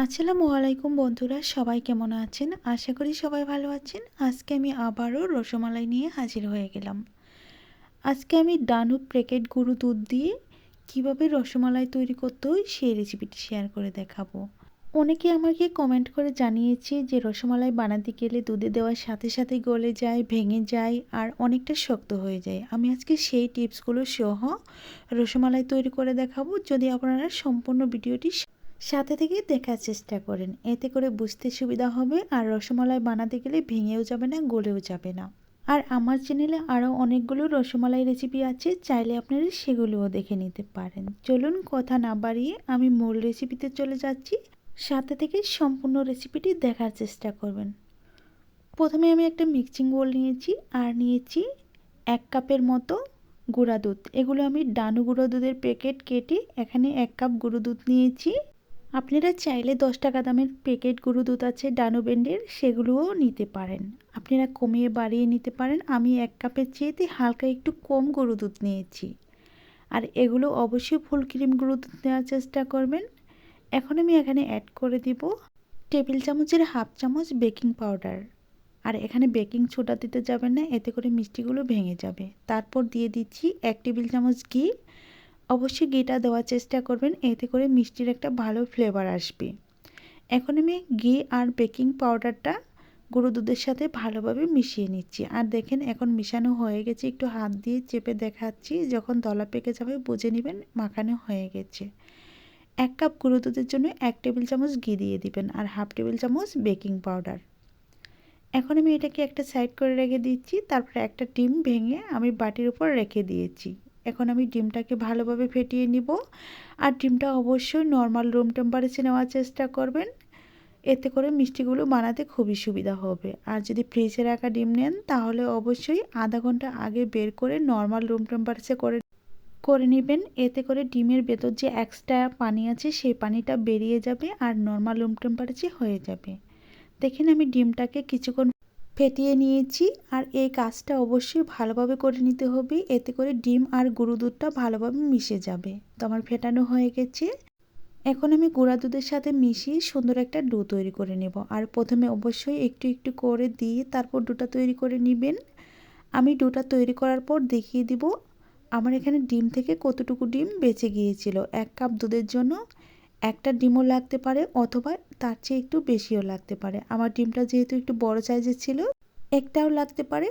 আসসালামু আলাইকুম বন্ধুরা, সবাই কেমন আছেন? আশা করি সবাই ভালো আছেন। আজকে আমি আবারও রসমালাই নিয়ে হাজির হয়ে গেলাম। আজকে আমি ডানু প্যাকেট গুঁড়ো দুধ দিয়ে কিভাবে রসমালাই তৈরি করতে হয় সেই রেসিপিটি শেয়ার করে দেখাবো। অনেকে আমাকে কমেন্ট করে জানিয়েছে যে রসমালাই বানাতে গেলে দুধে দেওয়ার সাথে সাথে গলে যায়, ভেঙে যায় আর অনেকটা শক্ত হয়ে যায়। আমি আজকে সেই টিপসগুলো সহ রসমালাই তৈরি করে দেখাবো। যদি আপনারা সম্পূর্ণ ভিডিওটি সাথে থেকে দেখার চেষ্টা করেন, এতে করে বুঝতে সুবিধা হবে আর রসমালাই বানাতে গেলে ভেঙেও যাবে না, গলেও যাবে না। আর আমার চ্যানেলে আরও অনেকগুলো রসমালাই রেসিপি আছে, চাইলে আপনারা সেগুলোও দেখে নিতে পারেন। চলুন কথা না বাড়িয়ে আমি মূল রেসিপিতে চলে যাচ্ছি, সাথে থেকে সম্পূর্ণ রেসিপিটি দেখার চেষ্টা করবেন। প্রথমে আমি একটা মিক্সিং বোল নিয়েছি আর নিয়েছি 1 কাপের মতো গুঁড়া দুধ। এগুলো আমি ডানু গুঁড়ো দুধের প্যাকেট কেটে এখানে 1 কাপ গুঁড়ো দুধ নিয়েছি। আপনারা চাইলে 10 টাকা দামের প্যাকেট গুঁড়ো দুধ আছে ডানু ব্র্যান্ডের, সেগুলোও নিতে পারেন। আপনারা কমিয়ে বাড়িয়ে নিতে পারেন। আমি 1 কাপের চেয়েতে হালকা একটু কম গুঁড়ো দুধ নিয়েছি। আর এগুলো অবশ্যই ফুল ক্রিম গুঁড়ো দুধ নেওয়ার চেষ্টা করবেন। এখন আমি এখানে অ্যাড করে দিব টেবিল চামচের হাফ চামচ বেকিং পাউডার। আর এখানে বেকিং সোডা দিতে যাবেন না, এতে করে মিষ্টিগুলো ভেঙে যাবে। তারপর দিয়ে দিচ্ছি 1 টেবিল চামচ ঘি। অবশ্যই ঘিটা দেওয়ার চেষ্টা করবেন, এতে করে মিষ্টির একটা ভালো ফ্লেভার আসবে। এখন আমি ঘি আর বেকিং পাউডারটা গুঁড়ো দুধের সাথে ভালোভাবে মিশিয়ে নিচ্ছি। আর দেখেন এখন মিশানো হয়ে গেছে, একটু হাত দিয়ে চেপে দেখাচ্ছি, যখন দলা পেকে যাবে বুঝে নেবেন মাখানো হয়ে গেছে। 1 কাপ গুঁড়ো দুধের জন্য 1 টেবিল চামচ ঘি দিয়ে দিবেন আর হাফ টেবিল চামচ বেকিং পাউডার। এখন আমি এটাকে একটা সাইড করে রেখে দিচ্ছি। তারপরে একটা ডিম ভেঙে আমি বাটির উপর রেখে দিয়েছি। এখন আমি ডিমটাকে ভালোভাবে ফেটিয়ে নিব। আর ডিমটা অবশ্যই নর্মাল রুম টেম্পারেচারে নেওয়ার চেষ্টা করবেন, এতে করে মিষ্টিগুলো বানাতে খুবই সুবিধা হবে। আর যদি ফ্রিজে রাখা ডিম নেন তাহলে অবশ্যই আধা ঘন্টা আগে বের করে নর্মাল রুম টেম্পারেচারে করে নেবেন। এতে করে ডিমের ভেতর যে এক্সট্রা পানি আছে সেই পানিটা বেরিয়ে যাবে আর নর্মাল রুম টেম্পারেচারে হয়ে যাবে। দেখেন আমি ডিমটাকে কিছুক্ষণ ফেটিয়ে নিয়েছি। আর এই কাজটা অবশ্যই ভালোভাবে করে নিতে হবে, এতে করে ডিম আর গুঁড়ো দুধটা ভালোভাবে মিশে যাবে। তো আমার ফেটানো হয়ে গেছে। এখন আমি গুঁড়া দুধের সাথে মিশিয়ে সুন্দর একটা ডো তৈরি করে নেব। আর প্রথমে অবশ্যই একটু একটু করে দিয়ে তারপর ডোটা তৈরি করে নেবেন। আমি ডোটা তৈরি করার পর দেখিয়ে দিব আমার এখানে ডিম থেকে কতটুকু ডিম বেঁচে গিয়েছিল। 1 কাপ দুধের জন্য একটা ডিমও লাগতে পারে অথবা তার চেয়ে একটু বেশিও লাগতে পারে। আমার ডিমটা যেহেতু একটু বড় সাইজের ছিল, একটাও লাগতে পারে,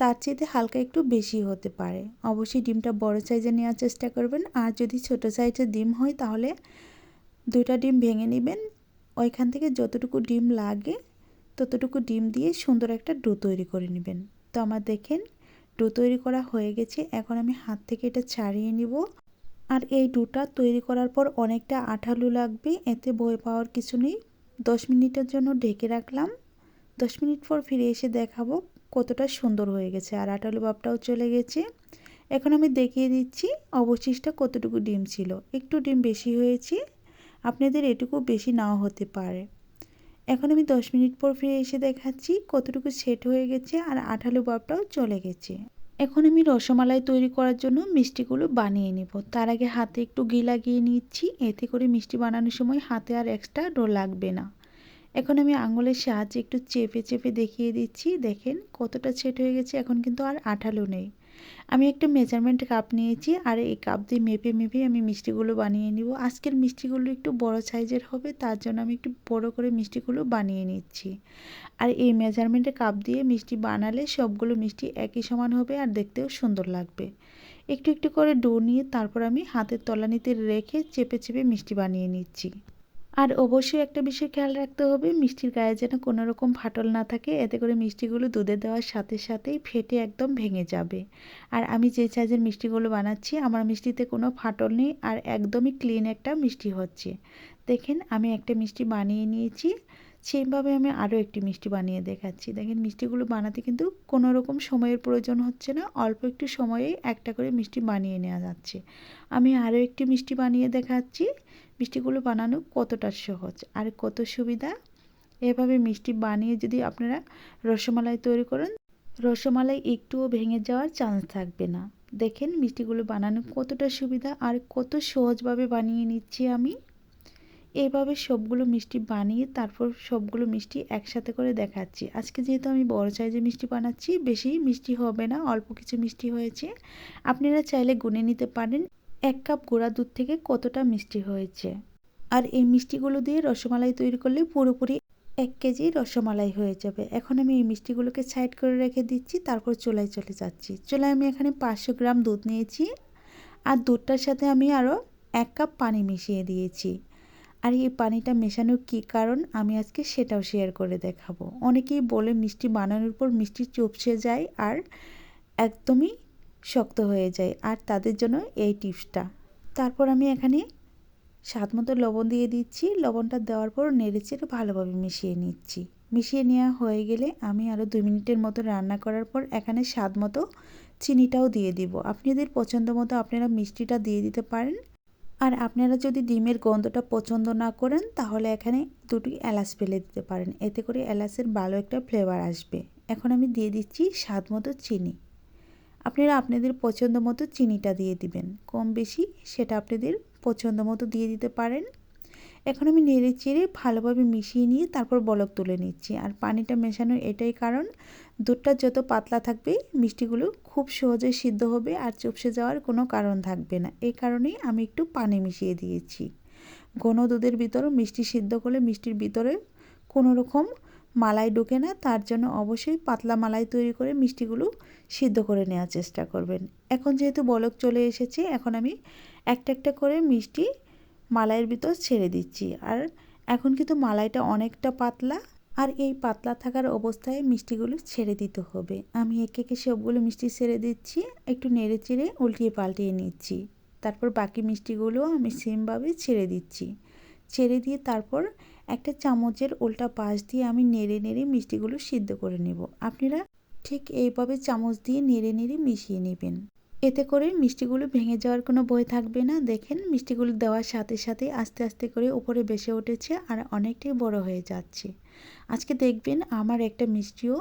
তার চেয়ে হালকা একটু বেশি হতে পারে। অবশ্যই ডিমটা বড় সাইজের নেওয়ার চেষ্টা করবেন। আর যদি ছোট সাইজের ডিম হয় তাহলে 2টা ডিম ভেঙে নেবেন। ওইখান থেকে যতটুকু ডিম লাগে ততটুকু ডিম দিয়ে সুন্দর একটা ডো তৈরি করে নেবেন। তো আমার দেখেন ডো তৈরি করা হয়ে গেছে। এখন আমি হাত থেকে এটা ছাড়িয়ে নিব। আর এই ডোটা তৈরি করার পর অনেকটা আঠালো লাগবে, এতে ভয় পাওয়ার কিছু নেই। 10 মিনিটের জন্য ঢেকে রাখলাম। 10 মিনিট পর ফিরে এসে দেখাবো কতটা সুন্দর হয়ে গেছে আর আঠালো ভাবটাও চলে গেছে। এখন আমি দেখিয়ে দিচ্ছি অবশিষ্ট কতটুকু ডিম ছিল। একটু ডিম বেশি হয়েছে, আপনাদের এটুকু বেশি নাও হতে পারে। এখন আমি 10 মিনিট পর ফিরে এসে দেখাচ্ছি কতটুকু সেট হয়ে গেছে আর আঠালো ভাবটাও চলে গেছে। এখন আমি রসমালাই তৈরি করার জন্য মিষ্টিগুলো বানিয়ে নেব। তার আগে হাতে একটু ঘি লাগিয়ে নিচ্ছি, এতে করে মিষ্টি বানানোর সময় হাতে আর এক্সট্রা ডো লাগবে না। এখন আমি আঙুলের সাহায্যে একটু চেপে চেপে দেখিয়ে দিচ্ছি, দেখেন কতটা সেট হয়ে গেছে। এখন কিন্তু আর আঠালো নেই। আমি একটা মেজারমেন্ট কাপ নিয়েছি আর এই কাপ দিয়ে মেপে মেপে আমি মিষ্টিগুলো বানিয়ে নিব। আজকের মিষ্টিগুলো একটু বড় সাইজের হবে, তার জন্য আমি একটু বড় করে মিষ্টিগুলো বানিয়ে নিচ্ছি। আর এই মেজারমেন্টের কাপ দিয়ে মিষ্টি বানালে সবগুলো মিষ্টি একই সমান হবে আর দেখতেও সুন্দর লাগবে। একটু একটু করে ডো নিয়ে তারপর আমি হাতের তলানিতে রেখে চেপে চেপে মিষ্টি বানিয়ে নিচ্ছি। আর অবশ্যই একটা বিষয় খেয়াল রাখতে হবে, মিষ্টির গায়ে যেন কোনো রকম ফাটল না থাকে, এতে করে মিষ্টিগুলো দুধে দেওয়ার সাথে সাথেই ফেটে একদম ভেঙে যাবে। আর আমি যে সাইজের মিষ্টিগুলো বানাচ্ছি আমার মিষ্টিতে কোনো ফাটল নেই আর একদমই ক্লিন একটা মিষ্টি হচ্ছে। দেখেন আমি একটা মিষ্টি বানিয়ে নিয়েছি, সেইভাবে আমি আরও একটি মিষ্টি বানিয়ে দেখাচ্ছি। দেখেন মিষ্টিগুলো বানাতে কিন্তু কোনো রকম সময়ের প্রয়োজন হচ্ছে না, অল্প একটু সময়েই একটা করে মিষ্টি বানিয়ে নেওয়া যাচ্ছে। আমি আরও একটি মিষ্টি বানিয়ে দেখাচ্ছি। মিষ্টিগুলো বানানো কতটা সহজ আর কত সুবিধা। এভাবে মিষ্টি বানিয়ে যদি আপনারা রসমালাই তৈরি করেন, রসমালাই একটুও ভেঙে যাওয়ার চান্স থাকবে না। দেখেন মিষ্টিগুলো বানানো কতটা সুবিধা আর কত সহজভাবে বানিয়ে নিচ্ছি আমি। এইভাবে সবগুলো মিষ্টি বানিয়ে তারপর সবগুলো মিষ্টি একসাথে করে দেখাচ্ছি। আজকে যেহেতু আমি বড় সাইজের মিষ্টি বানাচ্ছি, বেশি মিষ্টি হবে না, অল্প কিছু মিষ্টি হয়েছে। আপনারা চাইলে গুনে নিতে পারেন 1 কাপ গুঁড়া দুধ থেকে কতটা মিষ্টি হয়েছে। আর এই মিষ্টিগুলো দিয়ে রসমালাই তৈরি করলে পুরোপুরি 1 কেজি রসমালাই হয়ে যাবে। এখন আমি এই মিষ্টিগুলোকে সাইড করে রেখে দিচ্ছি, তারপর চুলায় চলে যাচ্ছি। চুলায় আমি এখানে 500 গ্রাম দুধ নিয়েছি, আর দুধটার সাথে আমি আরও 1 কাপ পানি মিশিয়ে দিয়েছি। আর এই পানিটা মেশানোর কী কারণ আমি আজকে সেটাও শেয়ার করে দেখাবো। অনেকেই বলে মিষ্টি বানানোর পর মিষ্টি চুপসে যায় আর একদমই শক্ত হয়ে যায়, আর তাদের জন্য এই টিপসটা। তারপর আমি এখানে স্বাদ মতো লবণ দিয়ে দিচ্ছি। লবণটা দেওয়ার পর নেড়েচেড়ে ভালোভাবে মিশিয়ে নিচ্ছি। মিশিয়ে নেওয়া হয়ে গেলে আমি আরও 2 মিনিটের মতো রান্না করার পর এখানে স্বাদ মতো চিনিটাও দিয়ে দিব। আপনাদের পছন্দ মতো আপনারা মিষ্টিটা দিয়ে দিতে পারেন। আর আপনারা যদি ডিমের গন্ধটা পছন্দ না করেন তাহলে এখানে 2টি এলাচ ফেলে দিতে পারেন, এতে করে এলাচের ভালো একটা ফ্লেভার আসবে। এখন আমি দিয়ে দিচ্ছি স্বাদ মতো চিনি। আপনারা আপনাদের পছন্দ মতো চিনিটা দিয়ে দিবেন, কম বেশি সেটা আপনাদের পছন্দ মতো দিয়ে দিতে পারেন। এখন আমি নেড়ে চেড়ে ভালোভাবে মিশিয়ে নিয়ে তারপর বলক তুলে নিচ্ছি। আর পানিটা মেশানোর এটাই কারণ, দুধটা যত পাতলা থাকবে মিষ্টিগুলো খুব সহজে সিদ্ধ হবে আর চুপসে যাওয়ার কোনো কারণ থাকবে না। এই কারণেই আমি একটু পানি মিশিয়ে দিয়েছি। ঘন দুধের ভিতরে মিষ্টি সিদ্ধ করলে মিষ্টির ভিতরে কোনো রকম মালাই ঢোকে না, তার জন্য অবশ্যই পাতলা মালাই তৈরি করে মিষ্টিগুলো সিদ্ধ করে নেওয়ার চেষ্টা করবেন। এখন যেহেতু বলক চলে এসেছে, এখন আমি একটা একটা করে মিষ্টি মালাইয়ের ভিতর ছেড়ে দিচ্ছি। আর এখন কিন্তু মালাইটা অনেকটা পাতলা, আর এই পাতলা থাকার অবস্থায় মিষ্টিগুলো ছেড়ে দিতে হবে। আমি একে একে সবগুলো মিষ্টি ছেড়ে দিচ্ছি, একটু নেড়ে চেড়ে উল্টিয়ে পাল্টিয়ে নিচ্ছি। তারপর বাকি মিষ্টিগুলো আমি সেমভাবে ছেড়ে দিচ্ছি। ছেড়ে দিয়ে তারপর একটা চামচের উল্টা পাশ দিয়ে আমি নেড়ে নেড়ে মিষ্টিগুলো সিদ্ধ করে নেব। আপনারা ঠিক এইভাবে চামচ দিয়ে নেড়ে নেড়ে মিশিয়ে নেবেন, এতে করে মিষ্টিগুলো ভেঙে যাওয়ার কোনো ভয় থাকবে না। দেখেন মিষ্টিগুলো দেওয়ার সাথে সাথে আস্তে আস্তে করে উপরে ভেসে উঠেছে আর অনেকটাই বড় হয়ে যাচ্ছে। আজকে দেখবেন আমার একটা মিষ্টিও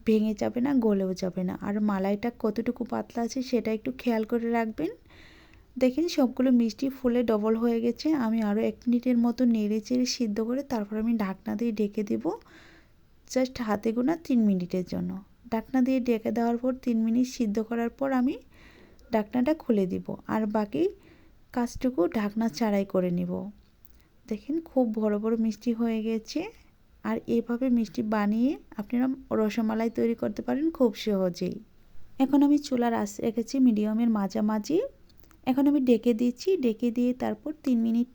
ভেঙে যাবে না, গলেও যাবে না। আর মালাইটা কতটুকু পাতলা আছে সেটা একটু খেয়াল করে রাখবেন। দেখেন সবগুলো মিষ্টি ফুলে ডবল হয়ে গেছে। আমি আরও 1 মিনিটের মতো নেড়ে চেড়ে সিদ্ধ করে তারপর আমি ঢাকনা দিয়ে ঢেকে দেব, জাস্ট হাতে গোনা 3 মিনিটের জন্য। ঢাকনা দিয়ে ঢেকে দেওয়ার পর 3 মিনিট সিদ্ধ করার পর আমি ঢাকনাটা খুলে দিব, আর বাকি কাজটুকু ঢাকনা ছাড়াই করে নিব। দেখেন খুব বড় বড় মিষ্টি হয়ে গেছে। আর এইভাবে মিষ্টি বানিয়ে আপনারা রসমালাই তৈরি করতে পারেন খুব সহজেই। এখন আমি চুলার আঁচ রেখেছি মিডিয়ামের মাঝামাঝি। এখন আমি ঢেকে দিচ্ছি, ঢেকে দিয়ে তারপর 3 মিনিট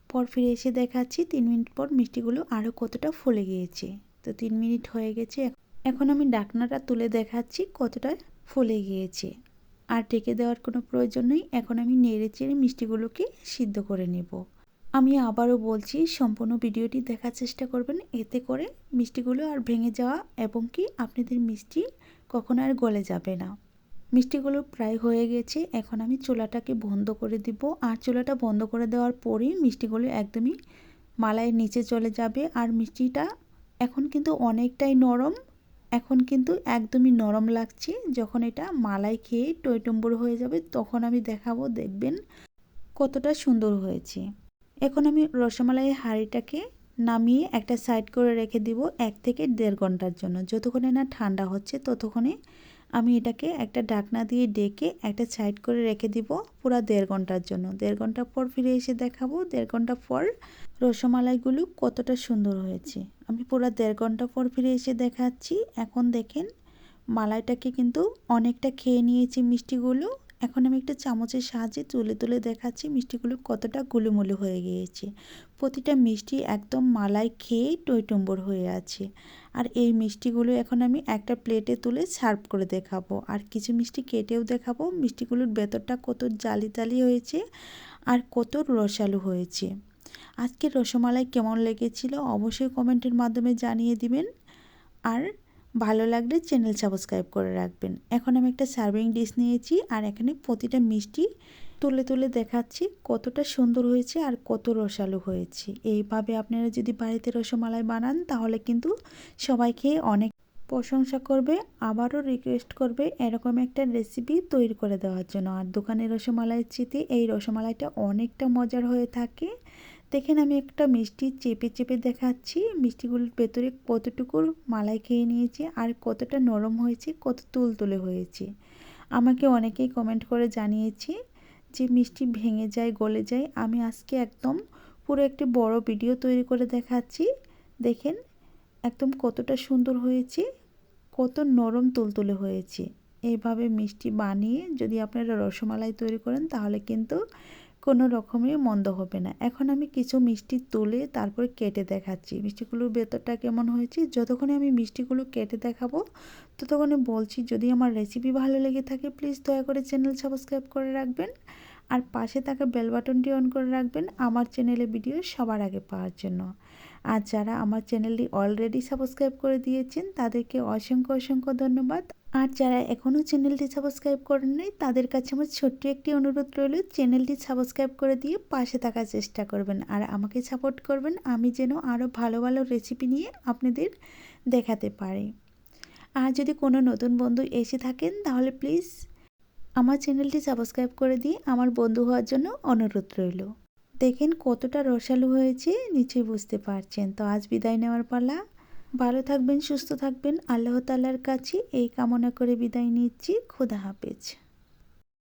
পর ফিরে এসে দেখাচ্ছি 3 মিনিট পর মিষ্টিগুলো আরও কতটা ফুলে গিয়েছে। তো 3 মিনিট হয়ে গেছে। এখন আমি ঢাকনাটা তুলে দেখাচ্ছি কতটা ফুলে গিয়েছে। আর ঢেকে দেওয়ার কোনো প্রয়োজন নেই। এখন আমি নেড়ে চেড়ে মিষ্টিগুলোকে সিদ্ধ করে নেব। আমি আবারও বলছি, সম্পূর্ণ ভিডিওটি দেখার চেষ্টা করবেন, এতে করে মিষ্টিগুলো আর ভেঙে যাওয়া এবং কি আপনাদের মিষ্টি কখনো আর গলে যাবে না। মিষ্টিগুলো প্রায় হয়ে গেছে। এখন আমি চুলাটাকে বন্ধ করে দিব। আর চুলাটা বন্ধ করে দেওয়ার পরেই মিষ্টিগুলো একদমই মালাইয়ের নিচে চলে যাবে। আর মিষ্টিটা এখন কিন্তু অনেকটাই নরম, এখন কিন্তু একদমই নরম লাগছে। যখন এটা মালাই খেয়ে টইটুম্বুর হয়ে যাবে তখন আমি দেখাবো, দেখবেন কতটা সুন্দর হয়েছে। এখন আমি রসমালাইয়ের হাঁড়িটাকে নামিয়ে একটা সাইড করে রেখে দিব 1 থেকে 1.5 ঘন্টার জন্য। যতক্ষণে না ঠান্ডা হচ্ছে ততক্ষণে আমি এটাকে একটা ঢাকনা দিয়ে ডেকে একটা সাইড করে রেখে দিব পুরো 1.5 ঘন্টার জন্য। 1.5 ঘন্টা পর ফিরে এসে দেখাবো 1.5 ঘন্টা পর রসমালাইগুলো কতটা সুন্দর হয়েছে। আমি পুরো 1.5 ঘন্টা পর ফিরে এসে দেখাচ্ছি। এখন দেখেন মালাইটাকে কিন্তু অনেকটা খেয়ে নিয়েছি মিষ্টিগুলো। এখন আমি একটা চামচের সাহায্যে তুলে তুলে দেখাচ্ছি মিষ্টিগুলো কতটা গুলুমুলু হয়ে গিয়েছে। প্রতিটা মিষ্টি একদম মালাই খেয়ে টইটুম্বর হয়ে আছে। আর এই মিষ্টিগুলো এখন আমি একটা প্লেটে তুলে সার্ভ করে দেখাবো। আর কিছু মিষ্টি কেটেও দেখাবো মিষ্টিগুলোর ভেতরটা কত জালি জালি হয়েছে আর কত রসালো হয়েছে। আজকের রসমালাই কেমন লেগেছিল অবশ্যই কমেন্টের মাধ্যমে জানিয়ে দিবেন। আর ভালো লাগলে চ্যানেল সাবস্ক্রাইব করে রাখবেন। এখন আমি একটা সার্ভিং ডিশ নিয়েছি আর এখানে প্রতিটা মিষ্টি তুলে তুলে দেখাচ্ছি কতটা সুন্দর হয়েছে আর কত রসালো হয়েছে। এইভাবে আপনারা যদি বাড়িতে রসমালাই বানান তাহলে কিন্তু সবাই খেয়ে অনেক প্রশংসা করবে, আবারও রিকোয়েস্ট করবে এরকম একটা রেসিপি তৈরি করে দেওয়ার জন্য। আর দোকানের রসমালাইয়ের চেয়ে এই রসমালাইটা অনেকটা মজার হয়ে থাকে। দেখেন আমি একটা মিষ্টি চেপে চেপে দেখাচ্ছি মিষ্টিগুলোর ভেতরে কতটুকু মালাই খেয়ে নিয়েছে আর কতটা নরম হয়েছে, কত তুলতুলে হয়েছে। আমাকে অনেকেই কমেন্ট করে জানিয়েছে যে মিষ্টি ভেঙে যায়, গলে যায়। আমি আজকে একদম পুরো একটি বড় ভিডিও তৈরি করে দেখাচ্ছি। দেখেন একদম কতটা সুন্দর হয়েছে, কত নরম তুলতুলে হয়েছে। এইভাবে মিষ্টি বানিয়ে যদি আপনারা রসমালাই তৈরি করেন তাহলে কিন্তু কোনো রকমই মন্দ হবে না। এখন আমি কিছু মিষ্টি তুলে তারপরে কেটে দেখাচ্ছি মিষ্টিগুলোর ভেতরটা কেমন হয়েছে। যতক্ষণে আমি মিষ্টিগুলো কেটে দেখাবো ততক্ষণে বলছি, যদি আমার রেসিপি ভালো লেগে থাকে প্লিজ দয়া করে চ্যানেল সাবস্ক্রাইব করে রাখবেন আর পাশে থাকা বেল বাটনটি অন করে রাখবেন আমার চ্যানেলে ভিডিও সবার আগে পাওয়ার জন্য। আর যারা আমার চ্যানেলটি অলরেডি সাবস্ক্রাইব করে দিয়েছেন তাদেরকে অসংখ্য অসংখ্য ধন্যবাদ। আর যারা এখনও চ্যানেলটি সাবস্ক্রাইব করেন নাই তাদের কাছে আমার ছোট্ট একটি অনুরোধ রইল, চ্যানেলটি সাবস্ক্রাইব করে দিয়ে পাশে থাকার চেষ্টা করবেন আর আমাকে সাপোর্ট করবেন, আমি যেন আরও ভালো ভালো রেসিপি নিয়ে আপনাদের দেখাতে পারি। আর যদি কোনো নতুন বন্ধু এসে থাকেন তাহলে প্লিজ আমার চ্যানেলটি সাবস্ক্রাইব করে দিয়ে আমার বন্ধু হওয়ার জন্য অনুরোধ রইল। দেখেন কতটা রসালো হয়েছে নিশ্চয়ই বুঝতে পারছেন। তো আজ বিদায় নেওয়ার পালা। ভালো থাকবেন, সুস্থ থাকবেন, আল্লাহ তাআলার কাছে এই কামনা করে বিদায় নিচ্ছি। খোদা হাফেজ।